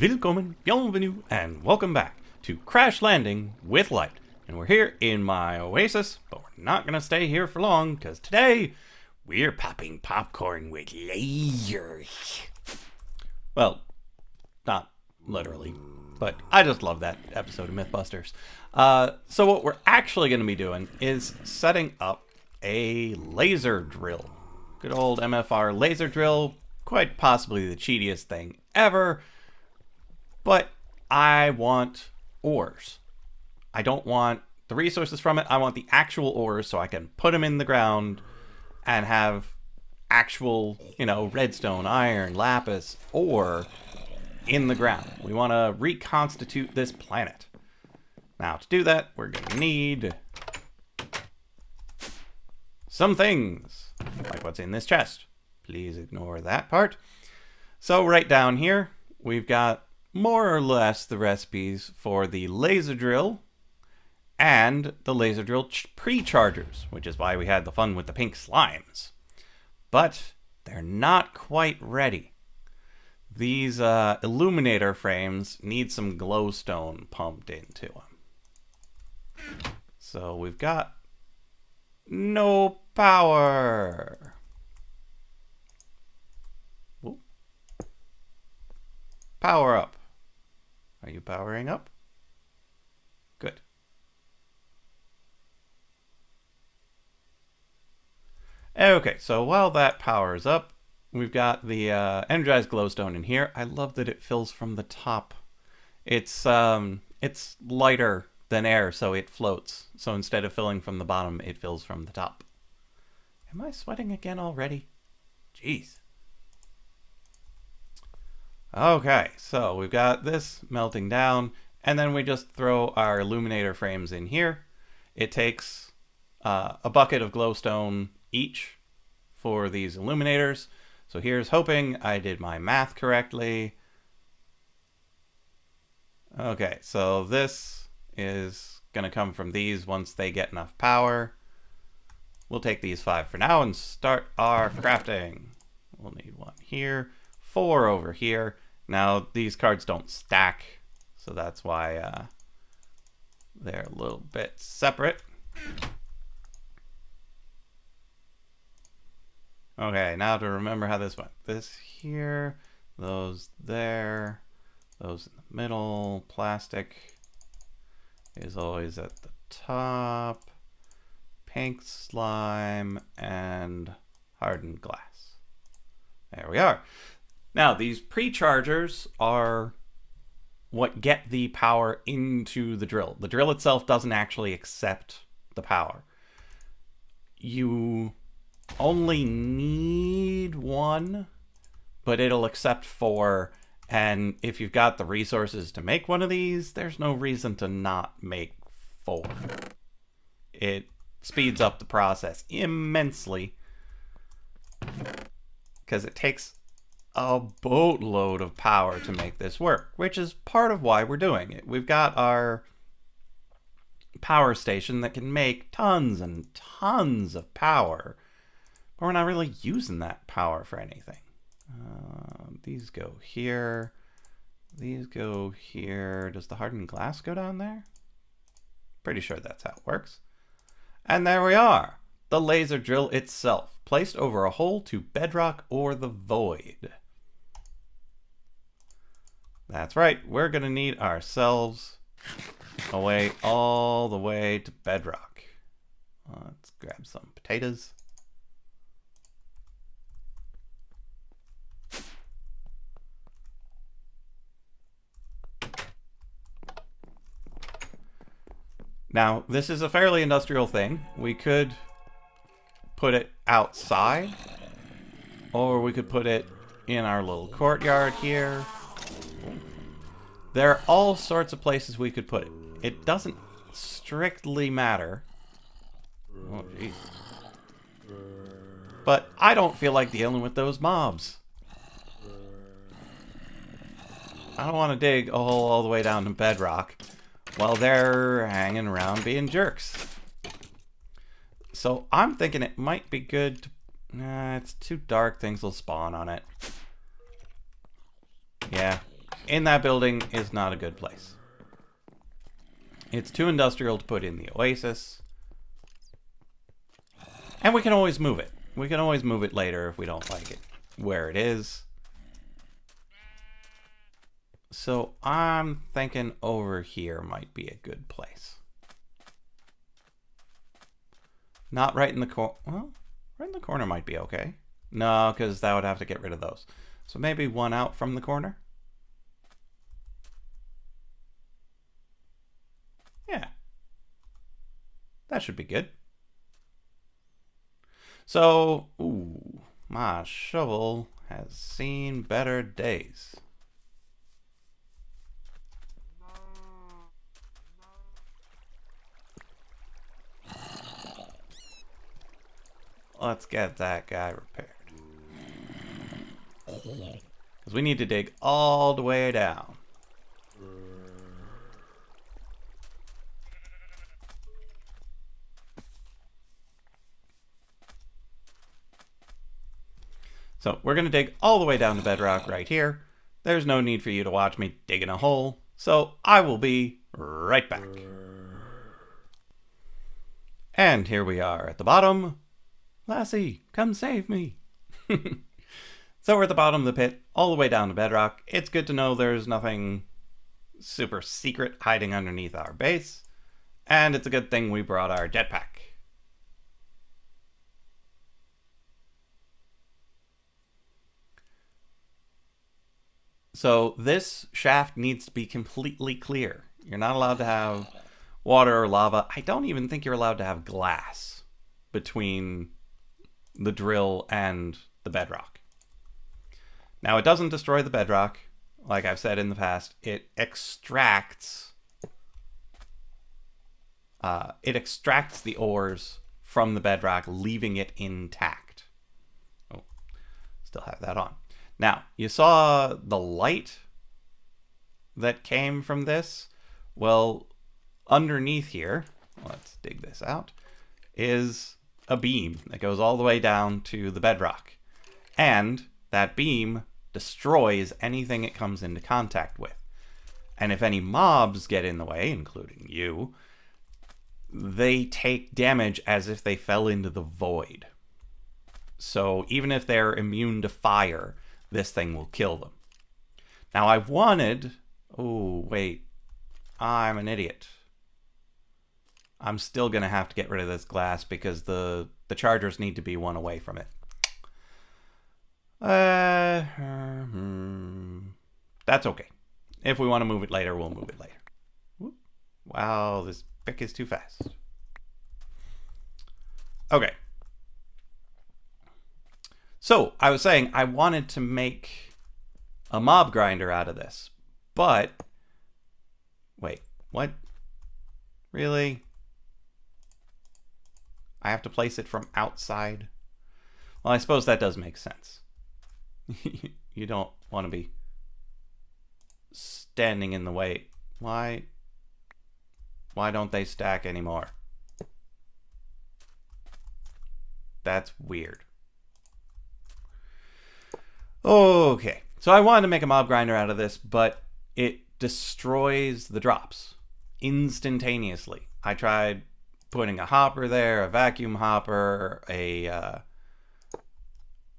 Willkommen, bienvenue, and welcome back to Crash Landing with Light. And we're here in my oasis, but we're not going to stay here for long, because today we're popping popcorn with lasers. Well, not literally, but I just love that episode of Mythbusters. So what we're actually going to be doing is setting up a laser drill. Good old MFR laser drill, quite possibly the cheatiest thing ever. But I want ores. I don't want the resources from it. I want the actual ores so I can put them in the ground and have actual, redstone, iron, lapis, ore in the ground. We want to reconstitute this planet. Now, to do that, we're going to need some things, like what's in this chest. Please ignore that part. So right down here, we've got more or less the recipes for the laser drill and the laser drill pre-chargers, which is why we had the fun with the pink slimes. But they're not quite ready. These illuminator frames need some glowstone pumped into them. So we've got no power. Whoop. Power up. Are you powering up? Good. Okay, so while that powers up, we've got the energized glowstone in here. I love that it fills from the top. It's lighter than air, so it floats. So instead of filling from the bottom, it fills from the top. Am I sweating again already? Jeez. Okay, so we've got this melting down, and then we just throw our illuminator frames in here. It takes a bucket of glowstone each for these illuminators. So here's hoping I did my math correctly. Okay, so this is going to come from these once they get enough power. We'll take these 5 for now and start our crafting. We'll need 1 here, 4 over here. Now, these cards don't stack, so that's why they're a little bit separate. Okay, now to remember how this went. This here, those there, those in the middle. Plastic is always at the top. Pink slime and hardened glass. There we are. Now, these pre-chargers are what get the power into the drill. The drill itself doesn't actually accept the power. You only need 1, but it'll accept 4. And if you've got the resources to make one of these, there's no reason to not make 4. It speeds up the process immensely because it takes a boatload of power to make this work, which is part of why we're doing it. We've got our power station that can make tons and tons of power, but we're not really using that power for anything. These go here. These go here. Does the hardened glass go down there? Pretty sure that's how it works. And there we are. The laser drill itself, placed over a hole to bedrock or the void. That's right, we're going to need ourselves a way all the way to bedrock. Let's grab some potatoes. Now, this is a fairly industrial thing. We could put it outside, or we could put it in our little courtyard here. There are all sorts of places we could put it. It doesn't strictly matter. Oh, jeez. But I don't feel like dealing with those mobs. I don't want to dig a hole all the way down to bedrock while they're hanging around being jerks. So I'm thinking it might be good to... Nah, it's too dark. Things will spawn on it. Yeah, in that building is not a good place. It's too industrial to put in the oasis. And we can always move it. We can always move it later if we don't like it where it is. So I'm thinking over here might be a good place. Not right in the corner. Well, right in the corner might be okay. No, because that would have to get rid of those. So maybe one out from the corner. Yeah. That should be good. So, ooh, my shovel has seen better days. Let's get that guy repaired. Because we need to dig all the way down. So we're going to dig all the way down to bedrock right here. There's no need for you to watch me digging a hole. So I will be right back. And here we are at the bottom. Lassie, come save me. So we're at the bottom of the pit, all the way down to bedrock. It's good to know there's nothing super secret hiding underneath our base. And it's a good thing we brought our jetpack. So this shaft needs to be completely clear. You're not allowed to have water or lava. I don't even think you're allowed to have glass between the drill and the bedrock. Now, it doesn't destroy the bedrock. Like I've said in the past, it extracts the ores from the bedrock, leaving it intact. Oh, still have that on. Now, you saw the light that came from this? Well, underneath here, let's dig this out, is a beam that goes all the way down to the bedrock. And that beam destroys anything it comes into contact with. And if any mobs get in the way, including you, they take damage as if they fell into the void. So even if they're immune to fire, this thing will kill them. Now I wanted... Oh, wait. I'm an idiot. I'm still going to have to get rid of this glass because the chargers need to be one away from it. That's okay. If we want to move it later, we'll move it later. Whoop. Wow, this pick is too fast. Okay. So, I was saying I wanted to make a mob grinder out of this, but... Wait, what? Really? I have to place it from outside? Well, I suppose that does make sense. You don't want to be standing in the way. Why don't they stack anymore? That's weird. Okay, so I wanted to make a mob grinder out of this, but it destroys the drops instantaneously. I tried putting a hopper there, a vacuum hopper, a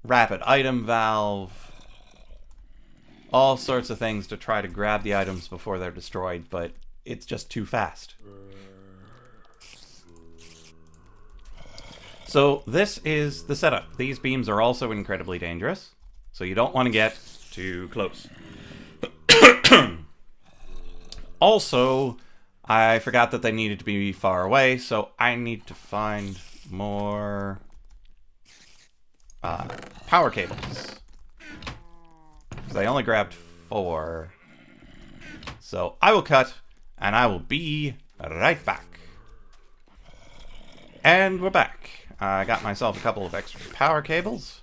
rapid item valve, all sorts of things to try to grab the items before they're destroyed, but it's just too fast. So this is the setup. These beams are also incredibly dangerous, so you don't want to get too close. Also, I forgot that they needed to be far away, so I need to find more power cables. Because I only grabbed 4. So I will cut, and I will be right back. And we're back. I got myself a couple of extra power cables.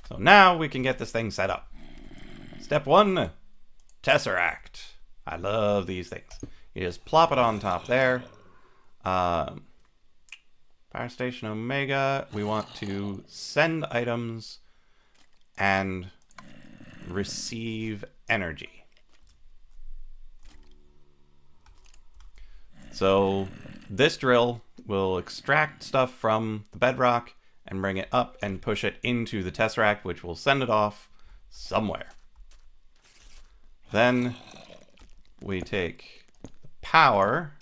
So now we can get this thing set up. Step 1, Tesseract. I love these things. You just plop it on top there. Power Station Omega. We want to send items and receive energy. So this drill will extract stuff from the bedrock and bring it up and push it into the tesseract, which will send it off somewhere. Then we take the power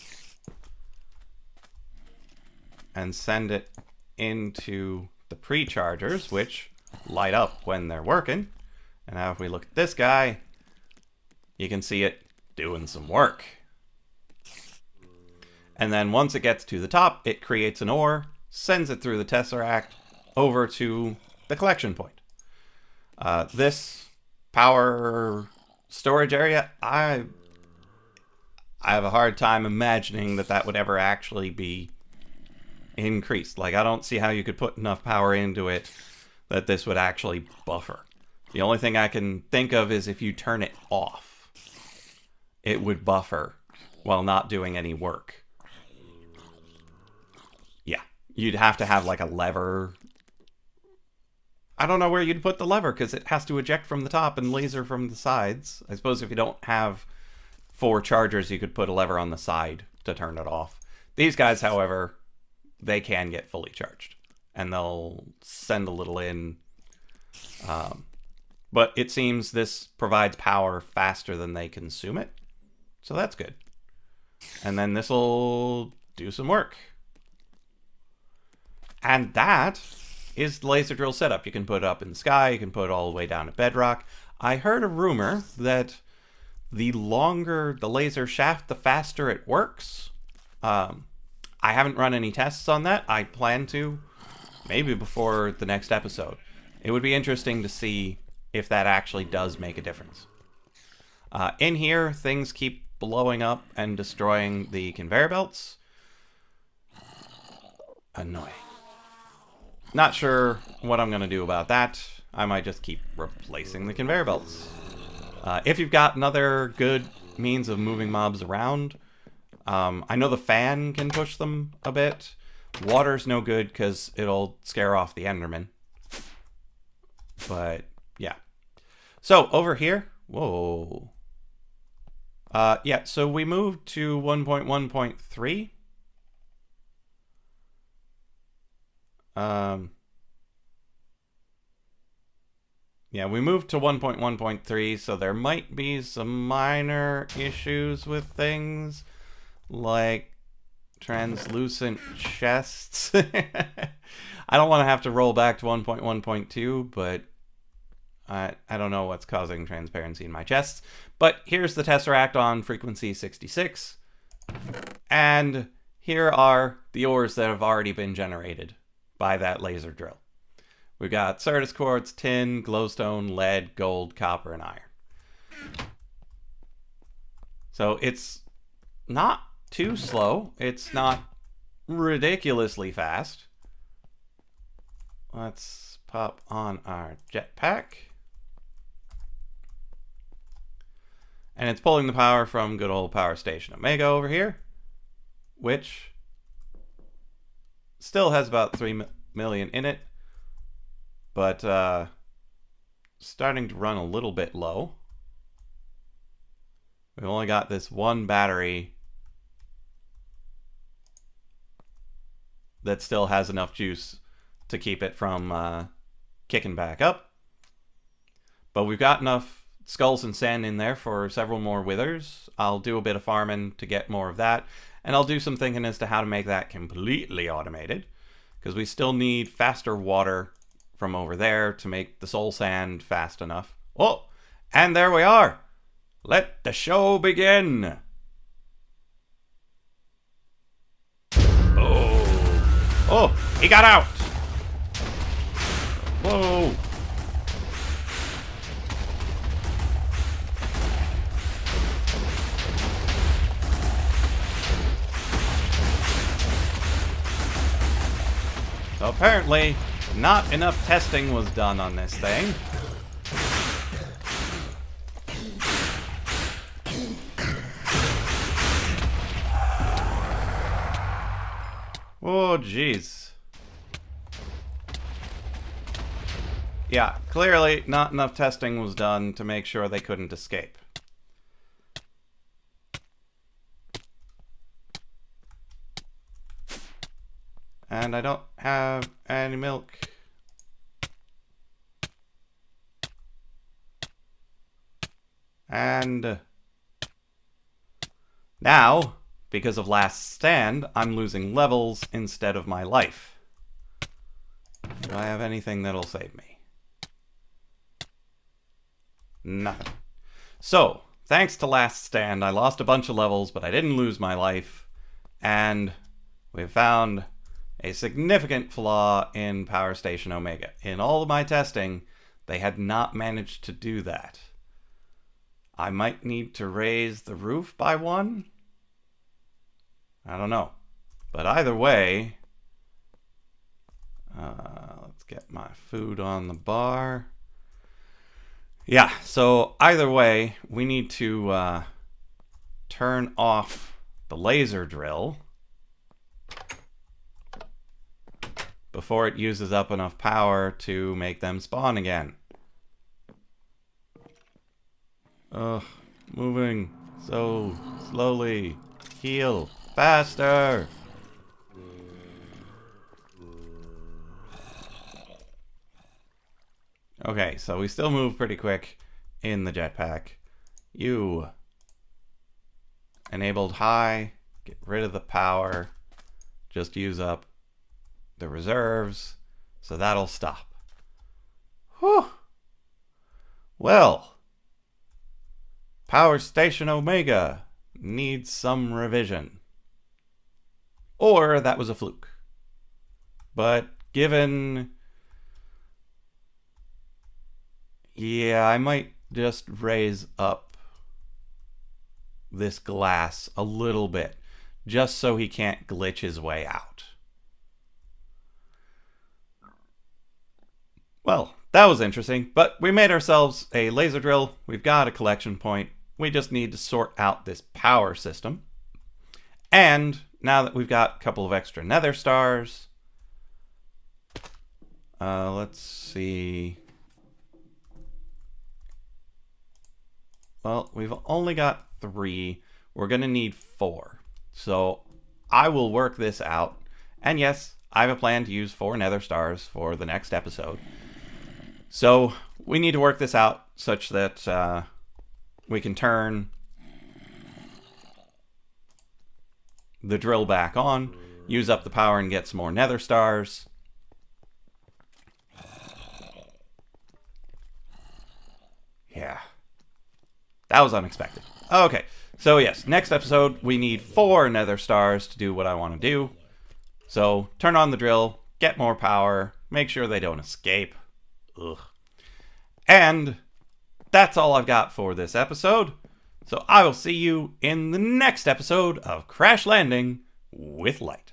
and send it into the pre-chargers, which light up when they're working. And now if we look at this guy, you can see it doing some work. And then once it gets to the top, it creates an ore, sends it through the tesseract over to the collection point. This power storage area, I have a hard time imagining that that would ever actually be increased. Like, I don't see how you could put enough power into it that this would actually buffer. The only thing I can think of is if you turn it off, it would buffer while not doing any work. Yeah, you'd have to have like a lever. I don't know where you'd put the lever because it has to eject from the top and laser from the sides. I suppose if you don't have 4 chargers, you could put a lever on the side to turn it off. These guys, however, they can get fully charged and they'll send a little in. But it seems this provides power faster than they consume it. So that's good. And then this will do some work. And that is the laser drill setup. You can put it up in the sky. You can put it all the way down at bedrock. I heard a rumor that the longer the laser shaft, the faster it works. I haven't run any tests on that. I plan to, maybe before the next episode. It would be interesting to see if that actually does make a difference. In here, things keep blowing up and destroying the conveyor belts. Annoying. Not sure what I'm going to do about that. I might just keep replacing the conveyor belts. If you've got another good means of moving mobs around, I know the fan can push them a bit. Water's no good because it'll scare off the Enderman. But, yeah. So, over here... Whoa. Yeah, so we moved to 1.1.3. Yeah, we moved to 1.1.3, so there might be some minor issues with things like translucent chests. I don't want to have to roll back to 1.1.2, but I don't know what's causing transparency in my chests. But here's the Tesseract on frequency 66. And here are the ores that have already been generated by that laser drill. We've got Certus quartz, tin, glowstone, lead, gold, copper, and iron. So it's not too slow. It's not ridiculously fast. Let's pop on our jetpack. And it's pulling the power from good old Power Station Omega over here, which still has about 3 million in it, but starting to run a little bit low. We've only got this one battery that still has enough juice to keep it from kicking back up. But we've got enough skulls and sand in there for several more withers. I'll do a bit of farming to get more of that, and I'll do some thinking as to how to make that completely automated, because we still need faster water from over there to make the soul sand fast enough. Oh, and there we are. Let the show begin. Oh, he got out. Whoa. So apparently, not enough testing was done on this thing. Oh, jeez. yeah, clearly not enough testing was done to make sure they couldn't escape. And I don't have any milk. And now, because of Last Stand, I'm losing levels instead of my life. Do I have anything that'll save me? Nothing. So, thanks to Last Stand, I lost a bunch of levels, but I didn't lose my life. And we found a significant flaw in Power Station Omega. In all of my testing, they had not managed to do that. I might need to raise the roof by 1? I don't know. But either way, let's get my food on the bar. Yeah, so either way, we need to turn off the laser drill before it uses up enough power to make them spawn again. Ugh, moving so slowly. Heal faster. Okay, so we still move pretty quick in the jetpack. You enabled high, get rid of the power, just use up the reserves, so that'll stop. Whew. Well, Power Station Omega needs some revision. Or that was a fluke. But given... yeah, I might just raise up this glass a little bit, just so he can't glitch his way out. Well, that was interesting, but we made ourselves a laser drill. We've got a collection point. We just need to sort out this power system. And now that we've got a couple of extra nether stars, let's see. Well, we've only got 3. We're going to need 4. So I will work this out. And yes, I have a plan to use 4 nether stars for the next episode. So we need to work this out such that we can turn the drill back on, use up the power and get some more nether stars. Yeah. That was unexpected. Okay, so yes, next episode we need 4 nether stars to do what I want to do. So turn on the drill, get more power, make sure they don't escape. Ugh. And that's all I've got for this episode. So I will see you in the next episode of Crash Landing with Light.